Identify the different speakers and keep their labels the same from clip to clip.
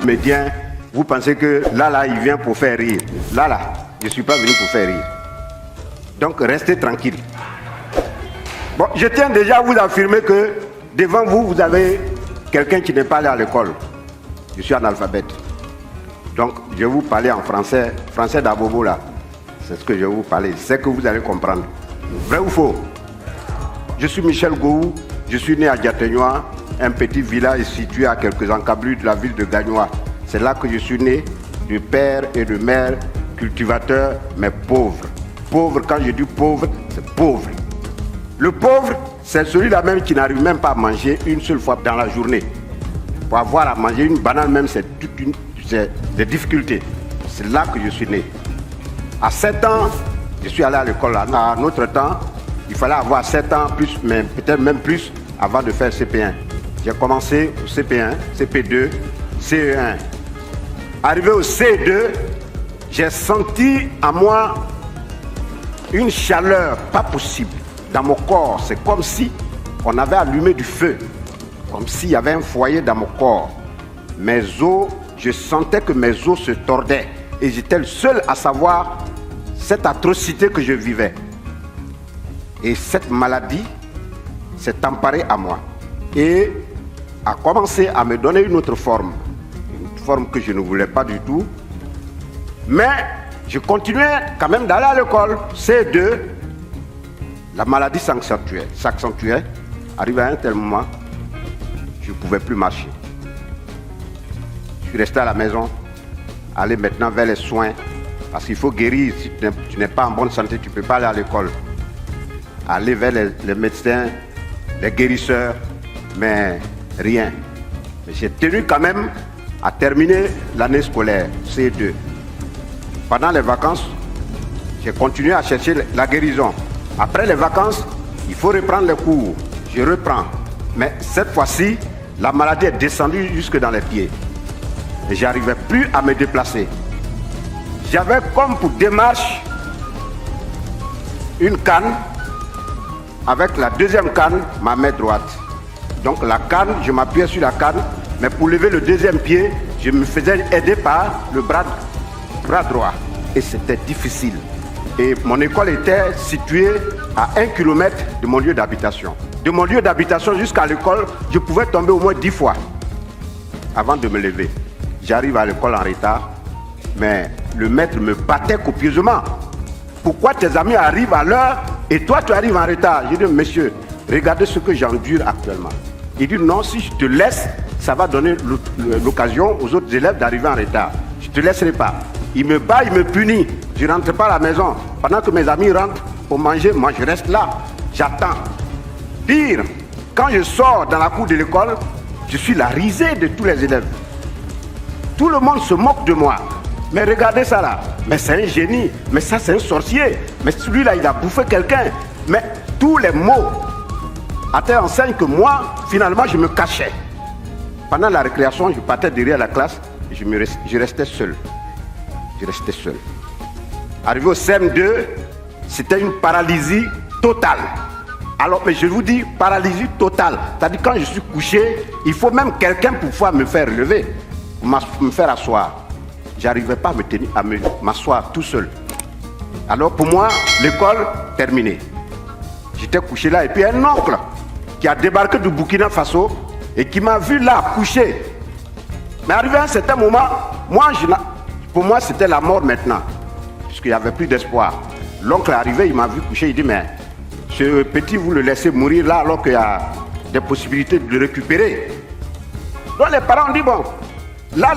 Speaker 1: comédien, vous pensez que là, il vient pour faire rire. Là, je ne suis pas venu pour faire rire. Donc, restez tranquille. Bon, je tiens déjà à vous affirmer que devant vous, vous avez quelqu'un qui n'est pas allé à l'école. Je suis analphabète. Donc, je vais vous parler en français, français d'Abobo là. C'est ce que je vais vous parler. C'est que vous allez comprendre. Vrai ou faux? Je suis Michel Gou, je suis né à Diatenois, un petit village situé à quelques encablures de la ville de Gagnois. C'est là que je suis né, de père et de mère, cultivateurs, mais pauvres. Pauvre, quand je dis pauvre, c'est pauvre. Le pauvre, c'est celui-là même qui n'arrive même pas à manger une seule fois dans la journée. Pour avoir à manger une banane même, c'est des difficultés. C'est là que je suis né. À 7 ans, je suis allé à l'école. À notre temps, il fallait avoir 7 ans, plus, mais peut-être même plus, avant de faire CP1. J'ai commencé au CP1, CP2, CE1. Arrivé au C2, j'ai senti à moi une chaleur pas possible dans mon corps. C'est comme si on avait allumé du feu, comme s'il y avait un foyer dans mon corps. Mes os, je sentais que mes os se tordaient et j'étais le seul à savoir cette atrocité que je vivais. Et cette maladie s'est emparée à moi et a commencé à me donner une autre forme. Une forme que je ne voulais pas du tout. Mais je continuais quand même d'aller à l'école. C2, la maladie s'accentuait. Arrivé à un tel moment, je ne pouvais plus marcher. Je suis resté à la maison, aller maintenant vers les soins. Parce qu'il faut guérir. Si tu n'es pas en bonne santé, tu ne peux pas aller à l'école. Aller vers les médecins, les guérisseurs, mais rien. Mais j'ai tenu quand même à terminer l'année scolaire, C2. Pendant les vacances, j'ai continué à chercher la guérison. Après les vacances, il faut reprendre les cours. Je reprends. Mais cette fois-ci, la maladie est descendue jusque dans les pieds. Et je n'arrivais plus à me déplacer. J'avais comme pour démarche une canne. Avec la deuxième canne, ma main droite. Donc la canne, je m'appuyais sur la canne, mais pour lever le deuxième pied, je me faisais aider par le bras droit. Et c'était difficile. Et mon école était située à 1 km de mon lieu d'habitation. De mon lieu d'habitation jusqu'à l'école, je pouvais tomber au moins 10 fois avant de me lever. J'arrive à l'école en retard, mais le maître me battait copieusement. Pourquoi tes amis arrivent à l'heure et toi tu arrives en retard? J'ai dit, monsieur, regardez ce que j'endure actuellement. Il dit, non, si je te laisse, ça va donner l'occasion aux autres élèves d'arriver en retard. Je ne te laisserai pas. Il me bat, il me punit. Je ne rentre pas à la maison. Pendant que mes amis rentrent pour manger, moi je reste là. J'attends. Pire, quand je sors dans la cour de l'école, je suis la risée de tous les élèves. Tout le monde se moque de moi. Mais regardez ça là, mais c'est un génie, mais ça c'est un sorcier, mais celui-là il a bouffé quelqu'un. Mais tous les mots à telle enseigne que moi, finalement je me cachais. Pendant la récréation, je partais derrière la classe et je restais seul. Je restais seul. Arrivé au CM2, c'était une paralysie totale. Alors, mais je vous dis, paralysie totale. C'est-à-dire quand je suis couché, il faut même quelqu'un pour pouvoir me faire lever, me faire asseoir. J'arrivais pas à m'asseoir tout seul. Alors pour moi, l'école terminée. J'étais couché là et puis un oncle qui a débarqué du Burkina Faso et qui m'a vu là couché. Mais arrivé à un certain moment, pour moi c'était la mort maintenant, puisqu'il n'y avait plus d'espoir. L'oncle est arrivé, il m'a vu couché, il dit mais ce petit vous le laissez mourir là alors qu'il y a des possibilités de le récupérer. Donc les parents ont dit bon. Là,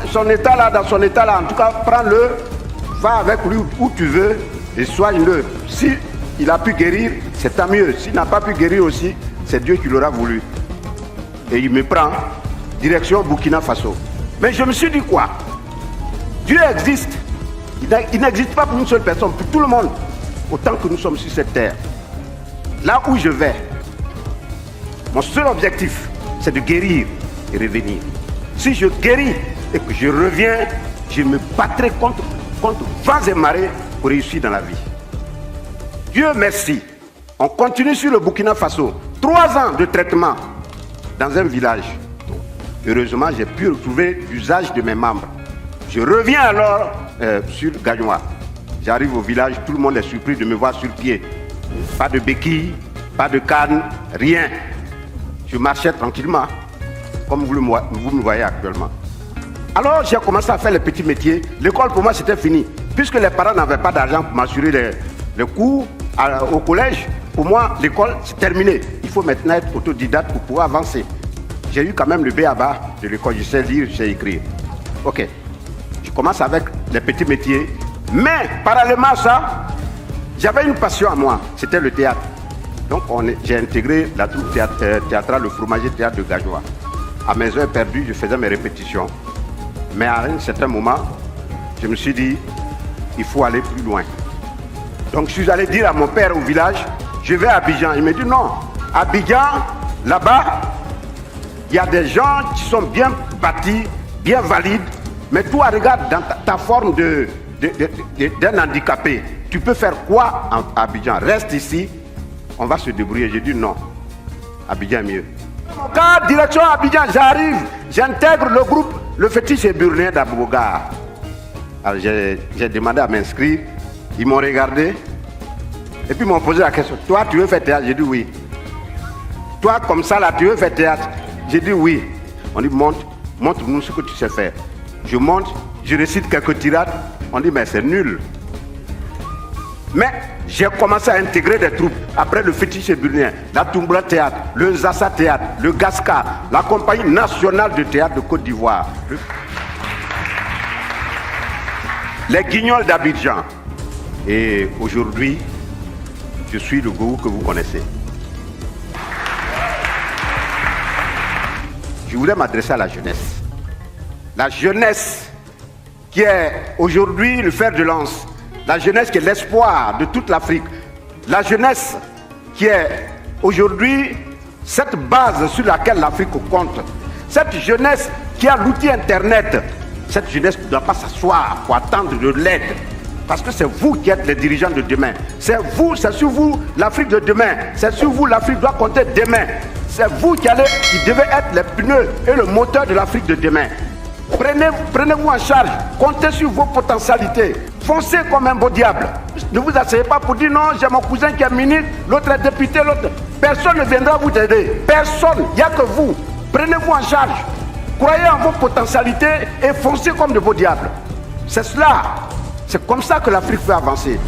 Speaker 1: dans son état là, en tout cas, prends-le, va avec lui où tu veux et soigne-le. Si il a pu guérir, c'est tant mieux. S'il n'a pas pu guérir aussi, c'est Dieu qui l'aura voulu. Et il me prend, direction Burkina Faso. Mais je me suis dit quoi? Dieu existe. Il n'existe pas pour une seule personne, pour tout le monde, autant que nous sommes sur cette terre. Là où je vais, mon seul objectif, c'est de guérir et revenir. Si je guéris et que je reviens, je me battrai contre vents et marées pour réussir dans la vie. Dieu merci. On continue sur le Burkina Faso. 3 ans de traitement dans un village. Heureusement, j'ai pu retrouver l'usage de mes membres. Je reviens alors sur Gagnoa. J'arrive au village, tout le monde est surpris de me voir sur pied. Pas de béquilles, pas de canne, rien. Je marchais tranquillement, comme vous me voyez actuellement. Alors j'ai commencé à faire les petits métiers. L'école pour moi c'était fini. Puisque les parents n'avaient pas d'argent pour m'assurer les cours au collège, pour moi l'école c'est terminé. Il faut maintenant être autodidacte pour pouvoir avancer. J'ai eu quand même le B.A.-ba de l'école, je sais lire, je sais écrire. Ok, je commence avec les petits métiers. Mais parallèlement à ça, j'avais une passion à moi, c'était le théâtre. Donc j'ai intégré la troupe théâtrale, le Fromager Théâtre de Gagnoa. À mes heures perdues, je faisais mes répétitions. Mais à un certain moment, je me suis dit, il faut aller plus loin. Donc je suis allé dire à mon père au village, je vais à Abidjan. Il me dit non, Abidjan, là-bas, il y a des gens qui sont bien bâtis, bien valides, mais toi regarde dans ta forme d'un handicapé. Tu peux faire quoi à Abidjan? Reste ici, on va se débrouiller. J'ai dit non, Abidjan est mieux. Quand direction Abidjan, j'arrive, j'intègre le groupe Le Fétiche et Burné d'Abougar. Alors j'ai demandé à m'inscrire, ils m'ont regardé, et puis ils m'ont posé la question, toi tu veux faire théâtre? J'ai dit oui. Toi comme ça là, tu veux faire théâtre? J'ai dit oui. On dit montre-nous ce que tu sais faire. Je monte, je récite quelques tirades, on dit mais c'est nul. Mais j'ai commencé à intégrer des troupes. Après le Fétiche Burné, la Toumbla Théâtre, le Zassa Théâtre, le Gasca, la Compagnie Nationale de Théâtre de Côte d'Ivoire, les Guignols d'Abidjan. Et aujourd'hui, je suis le gourou que vous connaissez. Je voulais m'adresser à la jeunesse. La jeunesse qui est aujourd'hui le fer de lance. La jeunesse qui est l'espoir de toute l'Afrique. La jeunesse qui est aujourd'hui cette base sur laquelle l'Afrique compte. Cette jeunesse qui a l'outil Internet. Cette jeunesse ne doit pas s'asseoir pour attendre de l'aide. Parce que c'est vous qui êtes les dirigeants de demain. C'est vous, c'est sur vous l'Afrique de demain. C'est sur vous l'Afrique doit compter demain. C'est vous qui devez être les pneus et le moteur de l'Afrique de demain. Prenez-vous en charge, comptez sur vos potentialités. Foncez comme un beau diable. Ne vous asseyez pas pour dire non, j'ai mon cousin qui est ministre, l'autre est député, l'autre. Personne ne viendra vous aider. Personne, il n'y a que vous. Prenez-vous en charge. Croyez en vos potentialités et foncez comme de beaux diables. C'est cela. C'est comme ça que l'Afrique peut avancer.